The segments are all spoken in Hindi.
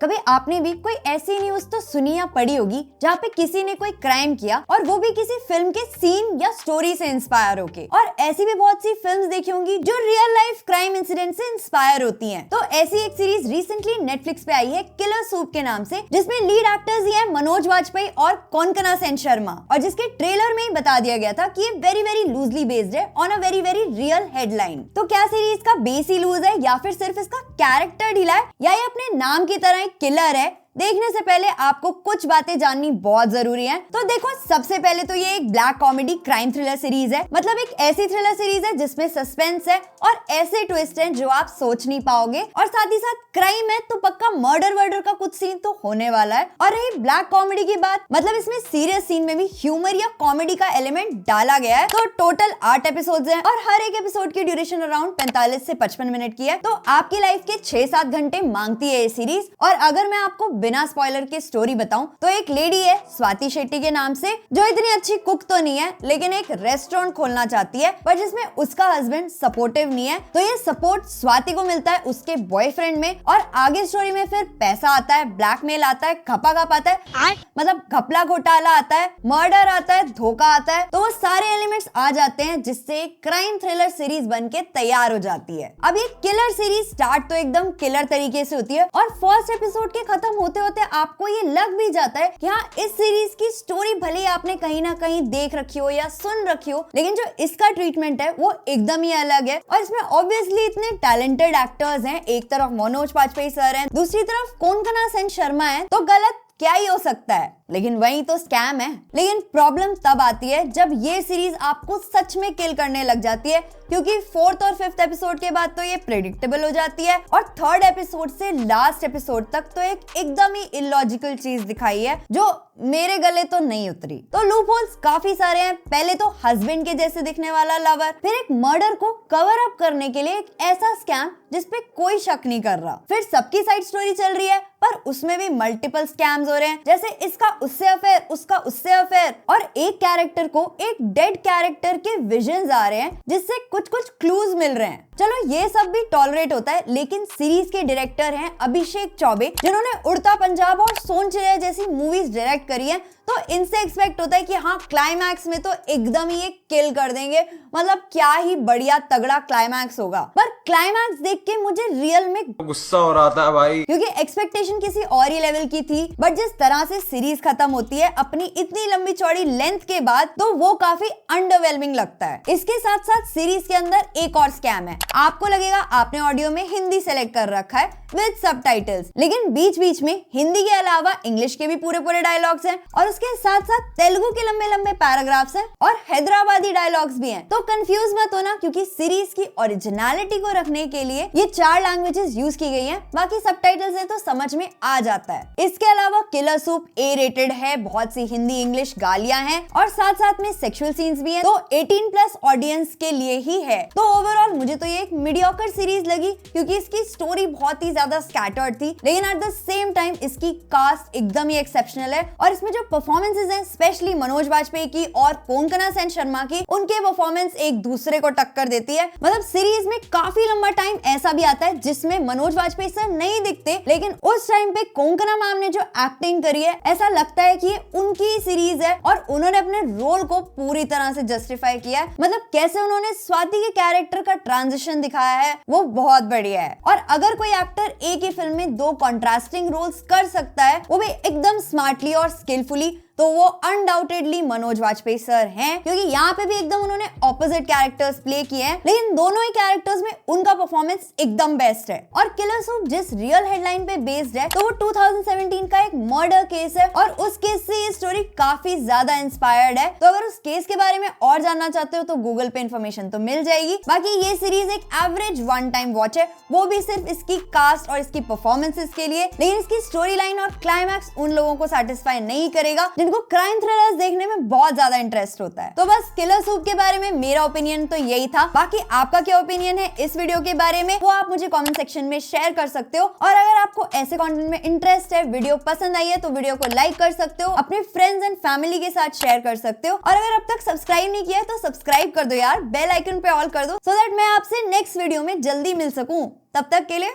कभी आपने भी कोई ऐसी न्यूज तो सुनी या पढ़ी होगी जहाँ पे किसी ने कोई क्राइम किया और वो भी किसी फिल्म के सीन या स्टोरी से इंस्पायर होके। और ऐसी भी बहुत सी फिल्म्स देखी होंगी जो रियल लाइफ क्राइम इंसिडेंट से इंस्पायर होती हैं। तो ऐसी एक सीरीज रिसेंटली नेटफ्लिक्स पे आई है किलर सूप के नाम से, जिसमें लीड एक्टर्स ही हैं मनोज वाजपेयी और कोंकणा सेन शर्मा, और जिसके ट्रेलर में ही बता दिया गया था कि ये वेरी वेरी लूजली बेस्ड है on a very very real headline. तो क्या सीरीज का बेस ही लूज है या फिर सिर्फ इसका कैरेक्टर ढीला है या ये अपने नाम की तरह किलर है? देखने से पहले आपको कुछ बातें जाननी बहुत जरूरी है। तो देखो, सबसे पहले तो ये एक black comedy crime thriller series है, मतलब एक ऐसी थ्रिलर सीरीज है जिसमें सस्पेंस है और ऐसे ट्विस्ट हैं जो आप सोच नहीं पाओगे, और साथ ही साथ क्राइम है तो पक्का मर्डर वर्डर का कुछ सीन तो होने वाला है। और रही ब्लैक कॉमेडी की बात, मतलब इसमें सीरियस सीन में भी ह्यूमर या कॉमेडी का एलिमेंट डाला गया है। तो टोटल 8 एपिसोड्स हैं और हर एक एपिसोड की ड्यूरेशन अराउंड 45 से 55 मिनट की है। तो आपकी लाइफ के 6-7 घंटे मांगती है ये सीरीज। और अगर मैं आपको बिना स्पॉइलर के स्टोरी बताऊं तो एक लेडी है स्वाति शेट्टी के नाम से, जो इतनी अच्छी कुक तो नहीं है लेकिन एक रेस्टोरेंट खोलना चाहती है, पर जिसमें उसका हस्बैंड सपोर्टिव नहीं है। तो ये सपोर्ट स्वाति को मिलता है उसके बॉयफ्रेंड में, और आगे स्टोरी में फिर पैसा आता है, ब्लैकमेल आता है, खपाखप आता है, मतलब घपला घोटाला आता है, मर्डर आता है, धोखा आता है। तो वो सारे एलिमेंट्स आ जाते हैं जिससे एक क्राइम थ्रिलर सीरीज बनके तैयार हो जाती है। अब ये किलर सीरीज स्टार्ट तो एकदम किलर तरीके से होती है और फर्स्ट एपिसोड के खत्म होते होते आपको ये लग भी जाता है कि हाँ, इस सीरीज की स्टोरी भले ही आपने कहीं ना कहीं देख रखी हो या सुन रखी हो, लेकिन जो इसका ट्रीटमेंट है वो एकदम ही अलग है। और इसमें ऑब्वियसली इतने टैलेंटेड एक्टर्स हैं, एक तरफ मनोज वाजपेयी सर हैं, दूसरी तरफ कोंकणा सेन शर्मा है, तो गलत क्या ही हो सकता है, लेकिन वही तो स्कैम है। लेकिन प्रॉब्लम तब आती है जब ये सीरीज आपको सच में किल करने लग जाती है, क्योंकि 4th और 5th एपिसोड के बाद तो ये प्रेडिक्टेबल हो जाती है और 3rd एपिसोड से लास्ट एपिसोड तक तो एक एकदम ही इलॉजिकल चीज दिखाई है जो मेरे गले तो नहीं उतरी। तो लूप होल्स काफी सारे हैं। पहले तो हस्बैंड के जैसे दिखने वाला लवर, फिर एक मर्डर को कवर अप करने के लिए एक ऐसा स्कैम जिसपे कोई शक नहीं कर रहा, फिर सबकी साइड स्टोरी चल रही है पर उसमें भी मल्टीपल स्कैम्स हो रहे हैं, जैसे इसका उससे अफेयर, उसका उससे अफेयर, और एक कैरेक्टर को एक डेड कैरेक्टर के विजन्स आ रहे हैं जिससे कुछ क्लूज मिल रहे हैं। चलो ये सब भी टॉलरेट होता है, लेकिन सीरीज के डायरेक्टर हैं अभिषेक चौबे, जिन्होंने उड़ता पंजाब और सोन चिड़िया जैसी मूवीज डायरेक्ट करी है। तो इनसे एक्सपेक्ट होता है कि हाँ, क्लाइमैक्स में तो एकदम ही किल कर देंगे, मतलब क्या ही बढ़िया तगड़ा क्लाइमैक्स होगा। पर क्लाइमैक्स देख के मुझे रियल में गुस्सा हो रहा था भाई, क्योंकि एक्सपेक्टेशन किसी और ही लेवल की थी। बट जिस तरह से सीरीज खत्म होती है अपनी इतनी लंबी चौड़ी लेंथ के बाद, तो वो काफी अंडरवेलमिंग लगता है। इसके साथ साथ सीरीज के अंदर एक और स्कैम है। आपको लगेगा आपने ऑडियो में हिंदी सेलेक्ट कर रखा है विद सबटाइटल्स, लेकिन बीच बीच में हिंदी के अलावा इंग्लिश के भी पूरे डायलॉग्स हैं, और उसके साथ साथ तेलुगु के लंबे पैराग्राफ्स हैं और हैदराबादी डायलॉग्स भी हैं। तो कंफ्यूज मत होना, क्योंकि सीरीज की ओरिजिनलिटी को रखने के लिए ये 4 लैंग्वेजेस यूज की गई हैं, बाकी सबटाइटल्स है तो समझ में आ जाता है। इसके अलावा किलर सूप A रेटेड है, बहुत सी हिंदी इंग्लिश गालियां हैं और साथ साथ में सेक्सुअल सीन्स भी हैं, तो 18+ ऑडियंस के लिए ही है। तो ओवरऑल मुझे तो ये एक मीडियोकर सीरीज लगी, क्योंकि इसकी स्टोरी बहुत ही ज्यादा स्कैटर्ड थी, लेकिन एट द सेम टाइम इसकी कास्ट एकदम ही एक्सेप्शनल है। और इसमें जो परफॉर्मेंसेस हैं, स्पेशली मनोज वाजपेयी की और कोंकणा सेन शर्मा की, उनके परफॉर्मेंस एक दूसरे को टक्कर देती है। मतलब सीरीज में काफी लंबा टाइम ऐसा भी आता है जिसमें मनोज वाजपेयी सर नहीं दिखते, लेकिन उस टाइम पे कोंकणा मैम ने जो एक्टिंग करी है, ऐसा लगता है कि ये उनकी सीरीज है और उन्होंने अपने रोल को पूरी तरह से जस्टिफाई किया है। मतलब कैसे उन्होंने स्वाति के कैरेक्टर का ट्रांजिशन दिखाया है, वो बहुत बढ़िया है। और अगर कोई एक्टर एक ही फिल्म में 2 कॉन्ट्रास्टिंग रोल्स कर सकता है, वो भी एकदम स्मार्टली और स्किलफुली, तो वो अनडाउटेडली मनोज वाजपेयी सर हैं, क्योंकि यहाँ पे भी एकदम उन्होंने ऑपोजिट कैरेक्टर्स प्ले किए हैं, लेकिन दोनों ही कैरेक्टर्स में उनका परफॉर्मेंस एकदम बेस्ट है। और किलर सूप जिस रियल हेडलाइन पे बेस्ड है, तो वो 2017 का एक मर्डर केस है और उस केस से ये स्टोरी काफी ज्यादा इंस्पायर्ड है। तो अगर उस केस के बारे में और जानना चाहते हो तो गूगल पे इन्फॉर्मेशन तो मिल जाएगी। बाकी ये सीरीज एक एवरेज 1 टाइम वॉच है, वो भी सिर्फ इसकी कास्ट और इसकी परफॉर्मेंसेस के लिए, लेकिन इसकी स्टोरी लाइन और क्लाइमैक्स उन लोगों को सेटिस्फाई नहीं करेगा जिनको क्राइम थ्रिलर्स देखने में बहुत ज्यादा इंटरेस्ट होता है। तो बस किलर सूप के बारे में मेरा ओपिनियन तो यही था। बाकी आपका क्या ओपिनियन है इस वीडियो के बारे में, वो आप मुझे कमेंट सेक्शन में शेयर कर सकते हो। और अगर आपको ऐसे कंटेंट में इंटरेस्ट है, वीडियो पसंद आई है, तो वीडियो को लाइक कर सकते हो, अपने फ्रेंड्स एंड फैमिली के साथ शेयर कर सकते हो, और अगर अब तक सब्सक्राइब नहीं किया है तो सब्सक्राइब कर दो यार, बेल आइकन पे ऑल कर दो, सो दैट मैं आपसे नेक्स्ट वीडियो में जल्दी मिल सकूं। तब तक के लिए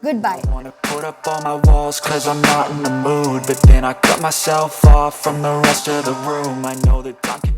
good bye. Wanna put up all my walls cause I'm not in the mood, but then I cut myself off from the rest of the room. I know that time can